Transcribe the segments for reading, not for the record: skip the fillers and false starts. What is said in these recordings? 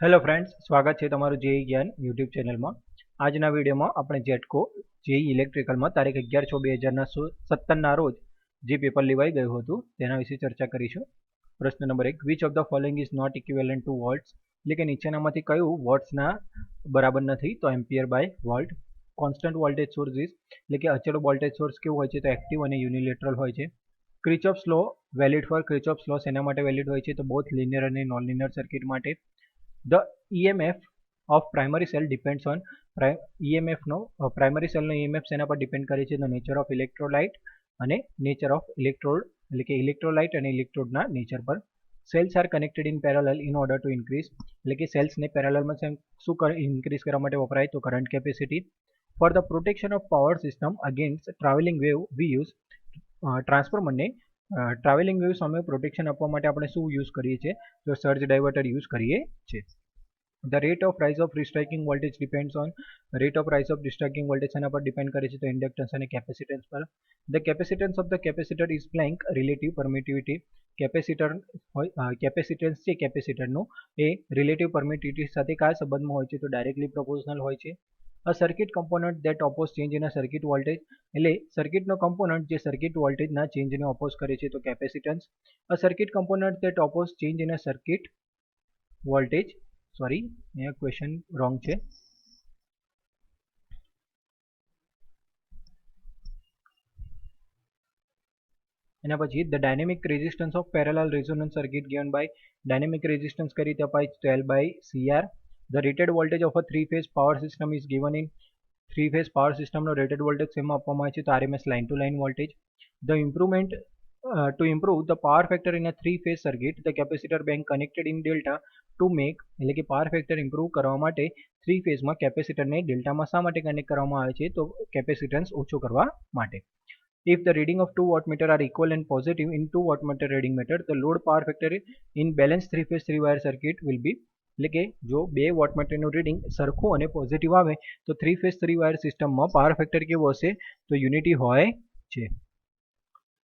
Hello friends, स्वागत है तमारू JEE ज्ञान यूट्यूब चैनल में। आजना वीडियो में अपने जेटको जेई इलेक्ट्रिकल में तारीख 11/6/2017 रोज जे पेपर लेवाई गयुं हतुं तेना विषे चर्चा करीशुं। प्रश्न number 1, which of the following is not equivalent to volts, એટલે કે નીચેનામાંથી કયું વોટ્સના બરાબર નથી? તો ampere by volt. Constant voltage source is, એટલે કે અચળ વોલ્ટેજ સોર્સ કેવું હોય છે? તો એક્ટિવ અને યુનિલેટરલ હોય છે. ક્રિચોફ્સ લો વેલિડ ફોર ક્રિચોફ્સ લો શેના માટે વેલિડ હોય છે? તો બોથ લિનિયર અને નોન લિનિયર સર્કિટ માટે. The EMF of primary cell depends on EMF નો primary cell નો EMF શેના પર ડિપેન્ડ કરે છે? the nature of electrolyte અને nature of electrode, એટલે કે electrolyte અને electrode ના nature પર. cells are connected in parallel in order to increase, એટલે કે cells ને parallel માં શું increase કરવા માટે વપરાય? તો current capacity. for the protection of power system against traveling wave we use transformer ને ટ્રાવેલિંગ વેવ સામે પ્રોટેક્શન આપવા માટે આપણે શું યુઝ કરીએ છીએ? તો સર્જ ડાયવર્ટર યુઝ કરીએ છીએ. The rate of rise of restriking voltage depends on, rate of rise of restriking voltage શેના પર ડિપેન્ડ કરે છે? તો ઇન્ડક્ટન્સ અને કેપેસિટન્સ પર. The capacitance of the capacitor is blank relative permittivity. Capacitance છે કેપેસિટરનું એ રિલેટિવ પરમિટિવિટી સાથે કયા સંબંધમાં હોય છે? તો ડાયરેક્ટલી પ્રોપોર્શનલ હોય છે. A circuit component that oppose change in a circuit voltage, એટલે સર્કિટનો કમ્પોનન્ટ જે સર્કિટ વોલ્ટેજના ચેન્જને ઓપોઝ કરે છે તો capacitance. A circuit component that oppose change in a circuit voltage, sorry અહીંયા ક્વેશ્ચન રોંગ છે. એના પછી the dynamic resistance of parallel resonance circuit given by dynamic resistance કઈ રીતે અપાય? 12/CR. The rated voltage of a three-phase power system is given in three-phase power system no rated voltage શેમાં આપવામાં આવે છે? તો RMS line to line voltage. The improvement to improve the power factor in a three-phase circuit, the capacitor being connected in delta to make, એટલે કે power factor improve કરવા માટે three phase માં કેપેસિટર ને ડેલ્ટામાં શા માટે કનેક્ટ કરવામાં આવે છે? તો કેપેસિટન્સ ઓછો કરવા માટે. If the reading of two wattmeter are equal and positive in two wattmeter reading meter, the load power factor in balanced three-phase three-wire circuit will be, એટલે કે જો બે વોટમીટરનું રીડિંગ સરખું અને પોઝિટિવ આવે તો થ્રી ફેઝ થ્રી વાયર સિસ્ટમમાં power factor કેવો હશે? તો યુનિટી હોય છે.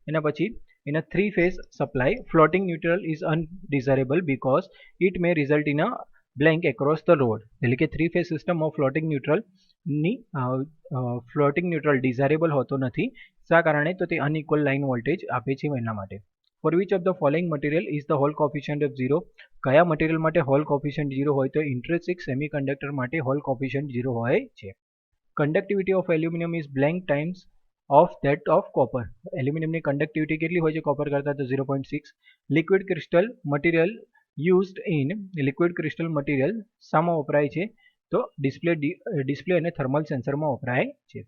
એના પછી in a three phase supply floating neutral is undesirable because it may result in a blank across the load, એટલે કે થ્રી ફેઝ સિસ્ટમમાં ફ્લોટિંગ ન્યુટ્રલ ડિઝાયરેબલ હોતો નથી. શા કારણે? તો તે અનઇક્વલ લાઇન વોલ્ટેજ આપે છે એના માટે. For which of the following material is the Hall coefficient of 0? કયા મટીરિયલ માટે હોલ કોફિશિયન્ટ 0 હોય? તો ઇન્ટ્રિન્સિક સેમિકન્ડક્ટર માટે હોલ કોફિશિયન્ટ 0 હોય છે. Conductivity of aluminium is blank times of that of copper. એલ્યુમિનિયમની કંડક્ટિવિટી કેટલી હોય છે કોપર કરતાં? તો 0.6. Liquid crystal material used in, liquid crystal material શામાં વપરાય છે? તો ડિસ્પ્લે અને થર્મલ સેન્સરમાં વપરાય છે.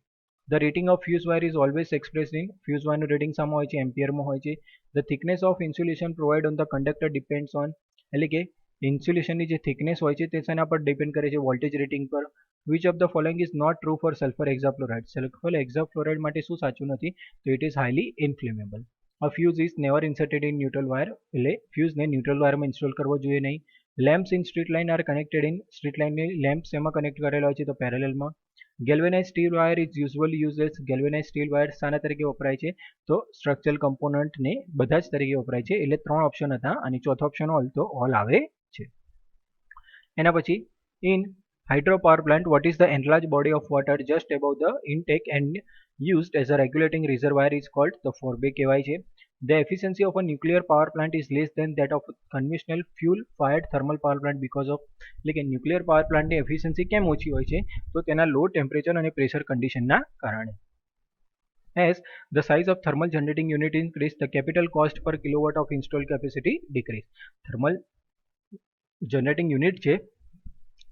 The rating of fuse wire is always expressed in, fuse wire નું રેટિંગ શામાં હોય છે? એમ્પિયરમાં હોય છે. The thickness of insulation provided on the conductor depends on, એટલે કે ઇન્સ્યુલેશનની જે થિકનેસ હોય છે તે શેના પર ડિપેન્ડ કરે છે? વોલ્ટેજ રેટિંગ પર. Which of the following is not true for sulfur hexafluoride? Sulphur hexafluoride માટે શું સાચું નથી? તો it is highly inflammable. A fuse is never inserted in neutral wire, એટલે ફ્યુઝને ન્યુટ્રલ વાયરમાં ઇન્સ્ટોલ કરવો જોઈએ નહીં. Lamps in street line are connected in, street લાઇનની લેમ્પ શેમાં કનેક્ટ કરેલા હોય છે? તો પેરેલલમાં. Galvanized steel wire is usually used as, galvanized steel wire શાના તરીકે વપરાય છે? તો સ્ટ્રક્ચરલ કમ્પોનન્ટને બધા જ તરીકે વપરાય છે. એટલે ત્રણ ઓપ્શન હતા અને ચોથો ઓપ્શન ઓલ, તો ઓલ આવે છે. એના પછી in hydropower plant, what is the enlarged body of water just above the intake and used as a regulating reservoir is called? તો ફોરબે કહેવાય છે. The efficiency of a nuclear power plant is less than that of a conventional fuel fired thermal power plant because of, એટલે કે nuclear power પ્લાન્ટની efficiency કેમ ઓછી હોય છે? તો તેના લો ટેમ્પરેચર અને પ્રેશર કન્ડિશનના કારણે. As the size of thermal generating unit increase, the capital cost per kilowatt of installed capacity decrease. Thermal generating unit છે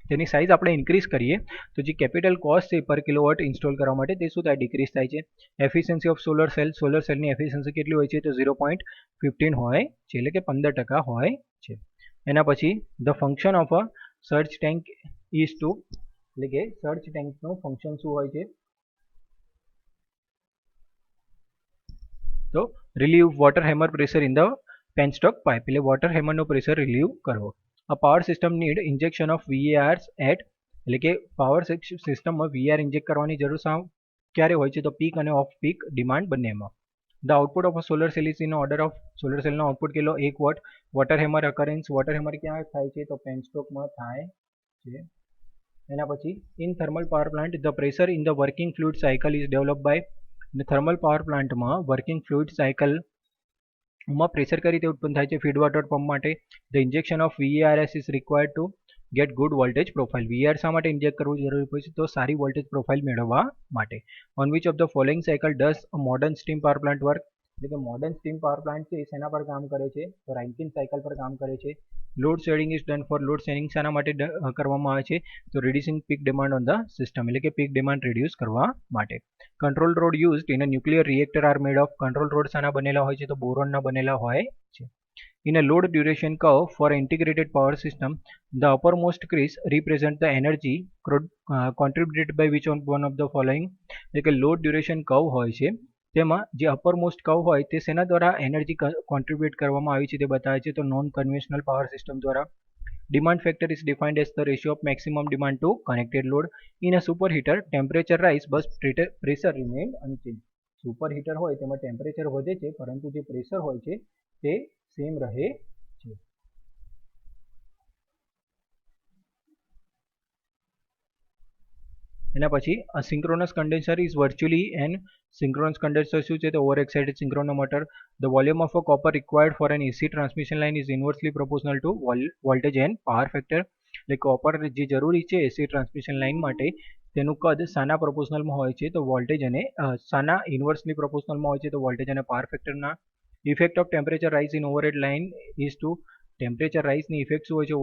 તેની સાઇઝ આપણે ઇન્ક્રીઝ કરીએ તો જે કેપિટલ કોસ્ટ છે પર કિલોવોટ ઇન્સ્ટોલ કરવા માટે તે શું થાય? ડિક્રીઝ થાય છે. એફિશિયન્સી ઓફ સોલર સેલની એફિશિયન્સી કેટલી હોય છે? તો 0.15 હોય છે, એટલે કે 15% હોય છે. એના પછી the function of a search tank is to, એટલે કે સર્ચ ટેન્કનું ફંક્શન શું હોય છે? તો relieve water hammer pressure in the penstock pipe, એટલે વોટર હેમરનું પ્રેશર રિલીવ કરવો. A power system need injection of VARs at, એટલે કે પાવર સિસ્ટમમાં VAR ઇન્જેક્ટ કરવાની જરૂર ક્યારે હોય છે? તો પીક અને ઓફ પીક ડિમાન્ડ બંનેમાં. The output of a solar cell is in order of solar સેલનો આઉટપુટ કેટલો 1 watt. Water hammer occurrence water hammer ક્યાં થાય છે તો પેનસ્ટોકમાં થાય છે. એના પછી in thermal power plant the pressure in the working fluid cycle is develop by thermal power પ્લાન્ટમાં વર્કિંગ ફ્લુઇડ સાયકલમાં પ્રેશર કઈ રીતે ઉત્પન્ન થાય છે ફીડ વોટર પંપ માટે. The injection of VARS is required to get good voltage profile. VAR શા માટે ઇન્જેક્ટ કરવું જરૂરી પડે છે તો સારી વોલ્ટેજ પ્રોફાઇલ મેળવવા માટે. On which of the following cycle does a modern steam power plant work. એટલે કે મોડર્ન સ્ટીમ પાવર પ્લાન્ટ છે શેના પર કામ કરે છે તો રાન્કિન સાયકલ પર કામ કરે છે. Load shading is done for load shading શાના માટે કરવામાં આવે છે તો reducing peak demand on the system એટલે કે પીક ડિમાન્ડ રિડ્યુસ કરવા માટે. Control road used in a nuclear reactor are made of. Control road શાના બનેલા હોય છે તો બોરોનના બનેલા હોય છે. In a load duration curve for an integrated power system, the uppermost crease represents the energy contributed by which one of the following. એટલે કે લોડ ડ્યુરેશન કર્વ હોય છે તેમાં જે અપરમોસ્ટ કર્વ હોય તે શેના દ્વારા એનર્જી કોન્ટ્રીબ્યુટ કરવામાં આવી છે તે બતાવે છે તો નોન કન્વેન્શનલ પાવર સિસ્ટમ દ્વારા. Demand factor is defined as the ratio of maximum demand to connected load. In a superheater, temperature rise but pressure remain unchanged. સુપરહીટર હોય તેમાં ટેમ્પરેચર વધે છે પરંતુ જે પ્રેશર હોય છે તે સેમ રહે છે. એના પછી a synchronous condenser is virtually an synchronous condenser શું છે તો over excited synchronomotor. The volume of a copper required for an AC transmission line is inversely proportional to voltage and power factor. એટલે copper જે જરૂરી છે એસી transmission line માટે તેનું કદ સાના પ્રોપોર્શનલમાં હોય છે તો વોલ્ટેજ અને સાના ઇન્વર્સલી પ્રોપોર્શનલમાં હોય છે તો વોલ્ટેજ અને પાવર ફેક્ટરના. Effect of temperature rise in overhead line is to. Temperature રાઇઝની ઇફેક્ટ શું હોય છે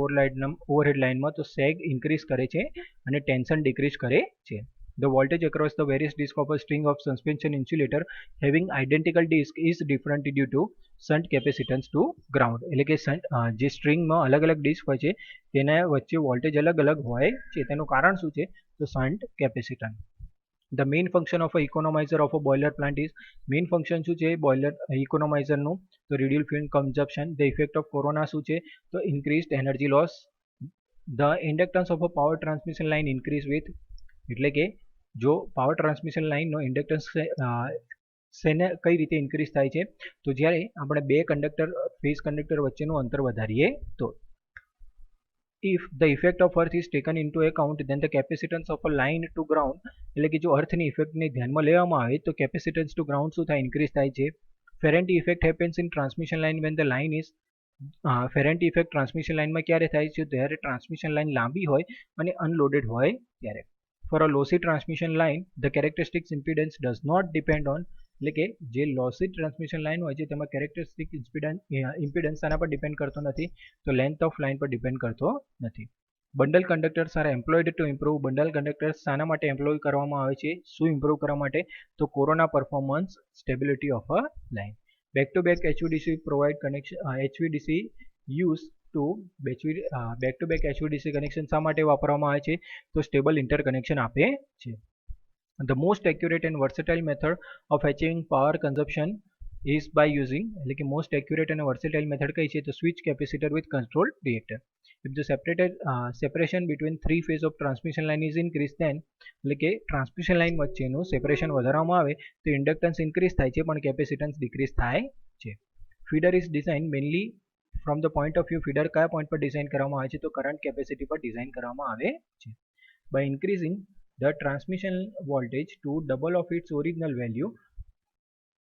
ઓવરહેડ લાઇનમાં તો સેગ ઇન્ક્રીઝ કરે છે અને ટેન્શન ડિક્રીઝ કરે છે. The voltage across the various discs of a string of suspension insulator having identical disc is different due to shunt capacitance to ground. એટલે કે જે સ્ટ્રિંગમાં અલગ અલગ ડિસ્ક હોય છે તેના વચ્ચે વોલ્ટેજ અલગ અલગ હોય છે તેનું કારણ શું છે તો shunt capacitance. The main function of a economizer of a boiler plant is. main function શું છે બોઇલર ઇકોનોમાઇઝરનું તો reduce fuel consumption. The effect of corona શું છે તો increased energy loss. The inductance of a power transmission line increase with. એટલે કે જો power transmission લાઇનનો ઇન્ડક્ટન્સ શેને કઈ રીતે ઇન્ક્રીઝ થાય છે તો જ્યારે આપણે બે ફેઝ કંડક્ટર વચ્ચેનું અંતર વધારીએ તો. If the effect of earth is taken into account then the capacitance of a line to ground. એટલે કે જો અર્થની ઇફેક્ટને ધ્યાનમાં લેવામાં આવે તો કેપેસિટન્સ ટુ ગ્રાઉન્ડ શું થાય ઇન્ક્રીઝ થાય છે. Ferranti effect happens in transmission line when the line is. Ferranti effect transmission લાઇનમાં ક્યારે થાય છે ત્યારે ટ્રાન્સમિશન લાઇન લાંબી હોય અને અનલોડેડ હોય ત્યારે. For a lossy transmission line, the characteristic impedance does not depend on. એટલે કે જે લોસી ટ્રાન્સમિશન લાઇન હોય છે તેમાં કેરેક્ટરિસ્ટિક ઇમ્પિડન્સ આના પર ડિપેન્ડ કરતો નથી તો લેન્થ ઓફ લાઇન પર ડિપેન્ડ કરતો નથી. Bundle conductors are employed to improve. Bundle conductors શાના માટે એમ્પ્લોય કરવામાં આવે છે શું ઇમ્પ્રૂવ કરવા માટે તો corona performance stability of a line. Back to back HVDC provide connection HVDC use to back to back HVDC connection શા માટે વાપરવામાં આવે છે તો સ્ટેબલ ઇન્ટરકનેક્શન આપે છે. The most accurate and versatile method of achieving power consumption is by using. એટલે કે મોસ્ટ એક્યુરેટ અને વર્સેટાઇલ મેથડ કઈ છે તો switch capacitor with control reactor. If the separation between three phase of transmission line is increased then. એટલે કે transmission line વચ્ચેનું separation વધારવામાં આવે તો ઇન્ડક્ટન્સ ઇન્ક્રીઝ થાય છે પણ કેપેસિટન્સ ડિક્રીઝ થાય છે. Feeder is design mainly from the point of view. Feeder કયા પોઈન્ટ પર ડિઝાઇન કરવામાં આવે છે તો કરંટ કેપેસિટી પર ડિઝાઇન કરવામાં આવે છે. By increasing the transmission voltage to double of its original value,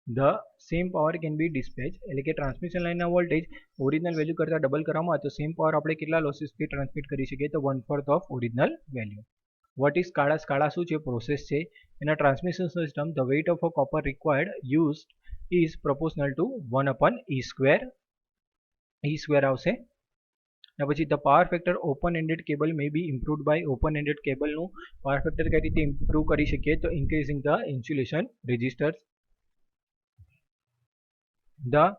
the same power can be dispatched. એટલે કે ટ્રાન્સમિશન લાઇનના વોલ્ટેજ ઓરિજિનલ વેલ્યુ કરતાં ડબલ કરવામાં આવે તો સેમ પાવર આપણે કેટલા લોસીસથી ટ્રાન્સમિટ કરી શકીએ તો 1/4 of original value. What is SCADA. SCADA શું છે પ્રોસેસ છે એના transmission system. The weight of a copper required used is proportional to 1/E². E² આવશે. પછી the power factor open ended cable may be improved by. Open ended કેબલનું power factor કઈ રીતે improve કરી શકીએ તો increasing the insulation resistors. The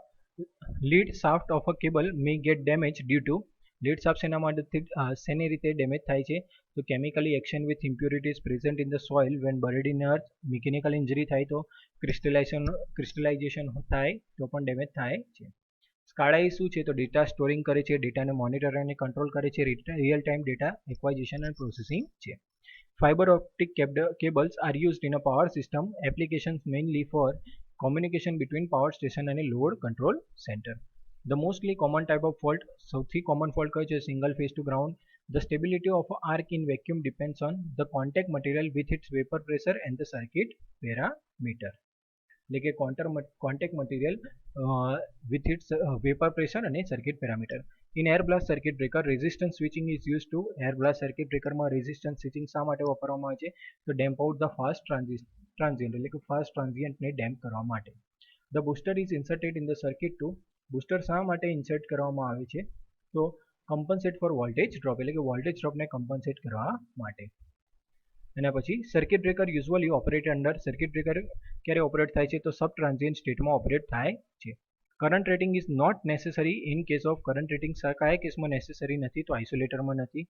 lead shaft of a cable may get damage due to. Lead shaft શેના માટે શેની રીતે ડેમેજ થાય છે તો chemically action with impurities present in the soil when buried in earth. Mechanical injury થાય તો ક્રિસ્ટલાઇઝેશન થાય તો પણ ડેમેજ થાય છે. સ્કાડા એ શું છે તો ડેટા સ્ટોરિંગ કરે છે ડેટાને મોનિટર અને કંટ્રોલ કરે છે રિયલ ટાઈમ ડેટા એક્વાઇઝિશન અને પ્રોસેસિંગ છે. Fibre optic cables are used in a power system applications mainly for communication between power station અને load control centre. The mostly common type of fault, સૌથી common fault કયો છે? Single phase to ground. The stability of an arc in vacuum depends on the contact material with its vapor pressure and the circuit parameter. એટલે કે contact material with its vapour pressure અને circuit parameter. In air blast circuit breaker resistance switching is use to. Air blast circuit બ્રેકરમાં resistance switching શા માટે વાપરવામાં આવે છે? તો damp out the fast transient એટલે કે ફાસ્ટ ટ્રાન્ઝિયન્ટને ડેમ્પ કરવા માટે. The booster is inserted in the circuit to. Booster શા માટે ઇન્સર્ટ કરવામાં આવે છે? તો કમ્પન્સેટ ફોર વોલ્ટેજ ડ્રોપ એટલે કે વોલ્ટેજ ડ્રોપને કમ્પન્સેટ કરવા માટે. એના પછી circuit breaker usually operate under. Circuit breaker ક્યારે ઓપરેટ થાય છે? તો સબ ટ્રાન્ઝિયન્ટ સ્ટેટમાં ઓપરેટ થાય છે. Current rating is not necessary in case of. Current rating કયા કેસમાં નેસેસરી નથી? તો આઇસોલેટરમાં નથી.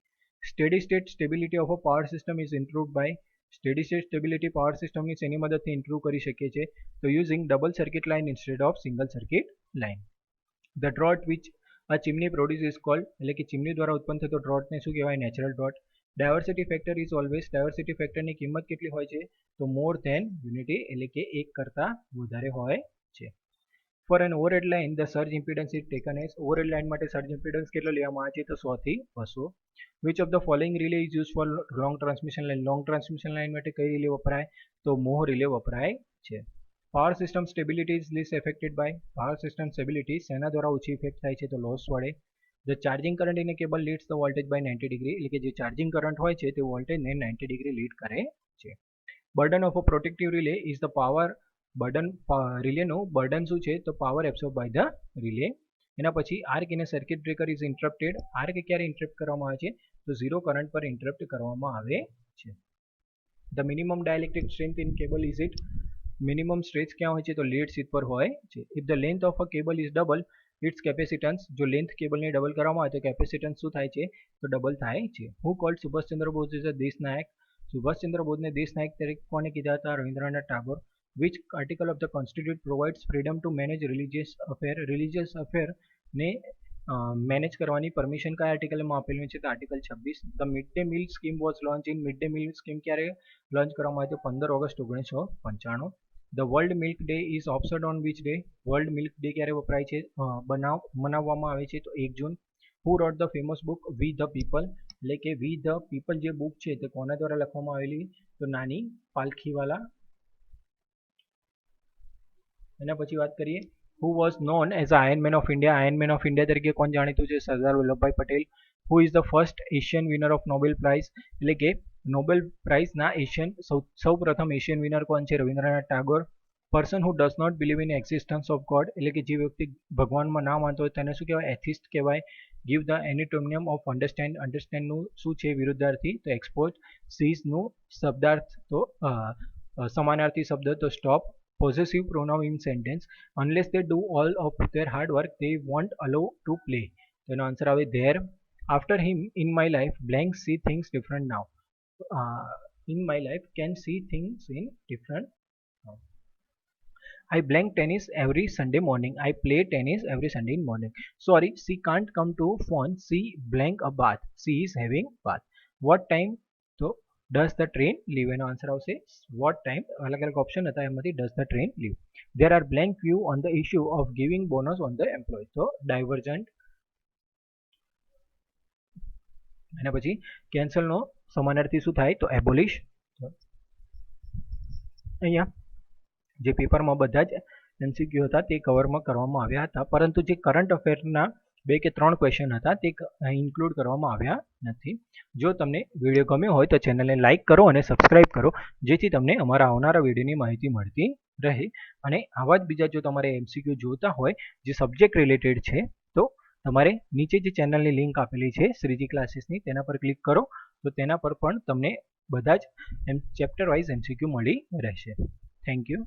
Steady state stability of a power system is improved by. Steady state stability power સિસ્ટમની શેની મદદથી ઇમ્પ્રૂવ કરી શકીએ છીએ? તો using double circuit line instead of single circuit line. The draught which a chimney produce is called એટલે કે chimney દ્વારા ઉત્પન્ન થતો ડ્રોટને શું કહેવાય? Natural draught. Diversity factor is always. Diversity ફેક્ટરની કિંમત કેટલી હોય છે? તો મોર ધેન યુનિટી એટલે કે એક કરતાં વધારે હોય છે. For an overhead line the surge impedance is taken as. Overhead line માટે સર્જ ઇમ્પિડન્સ કેટલો લેવામાં આવે છે? તો 100 થી 200. Which of the following relay is use for long transmission line. Long transmission line માટે કઈ રિલે વપરાય? તો મોહ રિલે વપરાય છે. Power system stability is least affected by. Power system stability શેના દ્વારા ઓછી ઇફેક્ટ થાય છે? તો લોસ વડે. The charging current in a cable leads the voltage by 90 degree એટલે કે જે ચાર્જિંગ કરંટ હોય છે તે વોલ્ટેજને 90 ડિગ્રી લીડ કરે છે. Burden of a protective relay is the power. Burden રિલેનું બર્ડન શું છે? તો power absorb by the relay. એના પછી arc in a circuit breaker is interrupted. Arc ક્યારે ઇન્ટરપ્ટ કરવામાં આવે છે? તો ઝીરો કરંટ પર ઇન્ટરપ્ટ કરવામાં આવે છે. The minimum dielectric strength in cable is it. Minimum stretch ક્યાં હોય છે? તો લીડ શીથ પર હોય છે. If the length of a cable is double its capacitance. જો લેન્થ કેબલને ડબલ કરવામાં આવે તો કેપેસિટન્સ શું થાય છે? તો ડબલ થાય છે. Who called Subhash Chandra Bose is a દેશનાયક. સુભાષચંદ્ર બોઝને દેશનાયક તરીકે કોને કીધા હતા? Rabindranath Tagore. Which article of the constitute provides freedom to manage religious affair. Religious અફેરને મેનેજ કરવાની પરમિશન કયા આર્ટિકલમાં આપેલું છે? તો article 26. The mid day meal scheme was launch in. Mid day meal scheme ક્યારે લોન્ચ કરવામાં આવી? તો 15 August 1995. The world milk day is observed on which day. World milk day ક્યારે વપરાય છે? મનાવવામાં આવે છે તો 1 June. Who wrote the famous book we the people એટલે કે વી ધ પીપલ જે બુક છે તે કોના દ્વારા લખવામાં આવેલી? તો નાની પાલખીવાલા. એના પછી વાત કરીએ who was known as iron man of India. Iron man of India તરીકે કોણ જાણીતું છે? Sardar Vallabhbhai Patel. Who is the first Asian winner of Nobel price એટલે કે નોબેલ પ્રાઇઝના સૌ પ્રથમ એશિયન વિનર કોણ છે? Rabindranath Tagore. Person who does not believe in existence of God એટલે કે જે વ્યક્તિ ભગવાનમાં ના માનતો હોય તેને શું કહેવાય? એથિસ્ટ કહેવાય. Give the antonym of understand. અન્ડરસ્ટેન્ડનું શું છે? વિરુદ્ધાર્થી. તો એક્સપોઝ. સીઝનું શબ્દાર્થ તો સમાનાર્થી શબ્દ તો stop. Possessive pronoun in sentence. Unless they do all of their hard work they won't allow to play. તો એનો આન્સર આવે there. After him in my life blank see things different now. In my life can see things in different now. I blank tennis every Sunday morning. I play tennis every Sunday morning. Sorry, she can't come to phone. She blank a bath. She is having bath. What time તો does the train leave? એનો answer આવશે what time. અલગ અલગ option હતા એમાંથી does the train leave. There are blank view on the issue of giving bonus on the employee. તો divergent. એના પછી કેન્સલનો સમાનાર્થી શું થાય? તો એબોલિશ. અહીંયા જે પેપરમાં બધા જ MCQ હતા તે કવરમાં કરવામાં આવ્યા હતા પરંતુ જે કરંટ અફેરના 2 કે 3 ક્વેશ્ચન હતા તે ઇન્ક્લુડ કરવામાં આવ્યા નથી. જો તમને વિડીયો ગમ્યો હોય તો ચેનલને લાઇક કરો અને સબસ્ક્રાઇબ કરો જેથી તમને અમારા આવનારા વિડીયોની માહિતી મળતી રહે. અને આવા જ બીજા જો તમારે MCQ જોતા હોય જે સબ્જેક્ટ રિલેટેડ છે તો તમારે નીચે જે ચેનલની લિંક આપેલી છે શ્રીજી ક્લાસીસની તેના પર ક્લિક કરો તો તેના પર પણ તમને બધા જ ચેપ્ટર વાઇઝ MCQ મળી રહેશે. Thank you.